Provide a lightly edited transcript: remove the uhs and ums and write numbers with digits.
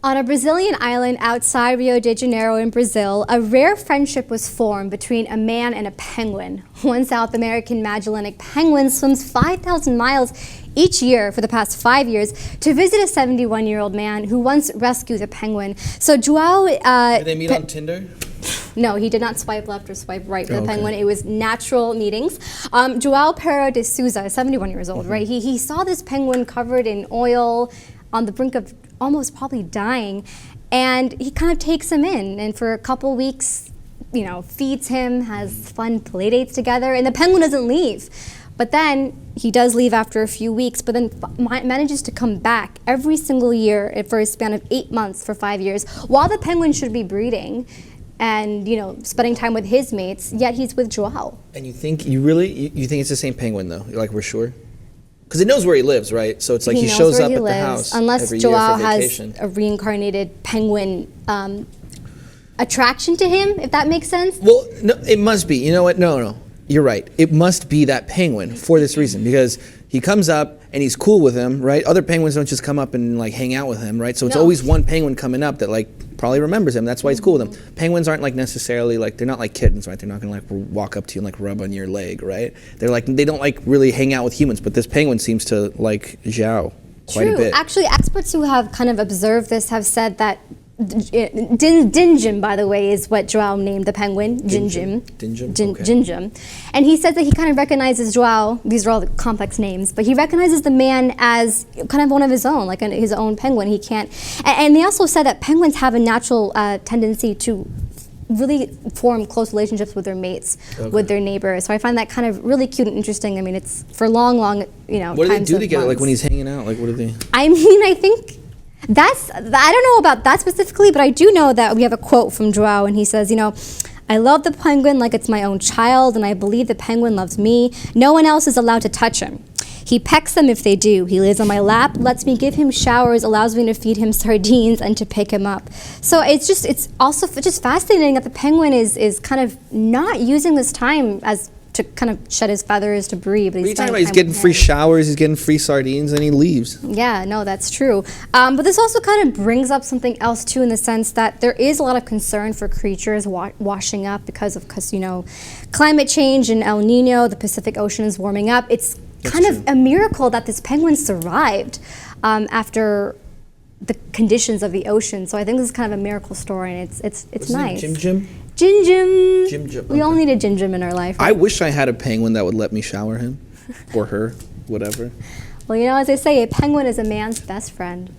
On a Brazilian island outside Rio de Janeiro in Brazil, a rare friendship was formed between a man and a penguin. One South American Magellanic penguin swims 5,000 miles each year for the past 5 years to visit a 71-year-old man who once rescued a penguin. So Joao... Did they meet on Tinder? No, he did not swipe left or swipe right for the penguin. It was natural meetings. Joao Pereira de Souza, 71 years old, right? He saw this penguin covered in oil on the brink of almost probably dying, and he kind of takes him in, and for a couple weeks, you know, feeds him, has fun play dates together, and the penguin doesn't leave. But then he does leave after a few weeks, but then manages to come back every single year for a span of 8 months for 5 years, while the penguin should be breeding and, you know, spending time with his mates, yet he's with Joao. And you think, you think it's the same penguin though? You're like, we're sure? Because it knows where he lives, right? So it's like he shows up at the house unless every Joao year for vacation. has a reincarnated penguin attraction to him, if that makes sense. Well, no, it must be. You know what? No. You're right. It must be that penguin for this reason, because he comes up and he's cool with him, right? Other penguins don't just come up and like hang out with him, right? So it's always one penguin coming up that like probably remembers him. That's why he's cool with him. Penguins aren't like necessarily like, they're not like kittens, right? They're not gonna like walk up to you and like rub on your leg, right? They're like, they don't like really hang out with humans, but this penguin seems to like Joao quite a bit. Actually, experts who have kind of observed this have said that Dindim, by the way, is what Joao named the penguin. Dindim. Dindim. And he says that he kind of recognizes Joao, these are all the complex names, but he recognizes the man as kind of one of his own, like his own penguin. He can't, and they also said that penguins have a natural tendency to really form close relationships with their mates, with their neighbors. So I find that kind of really cute and interesting. I mean, it's for long, you know, what do they do together, like when he's hanging out? Like, what do they? I mean, I think I don't know about that specifically, but I do know that we have a quote from Joao, and he says, you know, I love the penguin like it's my own child, and I believe the penguin loves me. No one else is allowed to touch him. He pecks them if they do. He lays on my lap, lets me give him showers, allows me to feed him sardines and to pick him up. So it's also just fascinating that the penguin is kind of not using this time as to kind of shed his feathers to breathe. But he's talking about he's getting free showers, he's getting free sardines, and he leaves. Yeah, no, that's true. But this also kind of brings up something else too, in the sense that there is a lot of concern for creatures washing up because you know, climate change and El Nino. The Pacific Ocean is warming up. It's kind of a miracle that this penguin survived after the conditions of the ocean. So I think this is kind of a miracle story, and it's nice. Jim? Jim. We all need a Jim in our life. Right? I wish I had a penguin that would let me shower him, or her, whatever. Well, you know, as they say, a penguin is a man's best friend.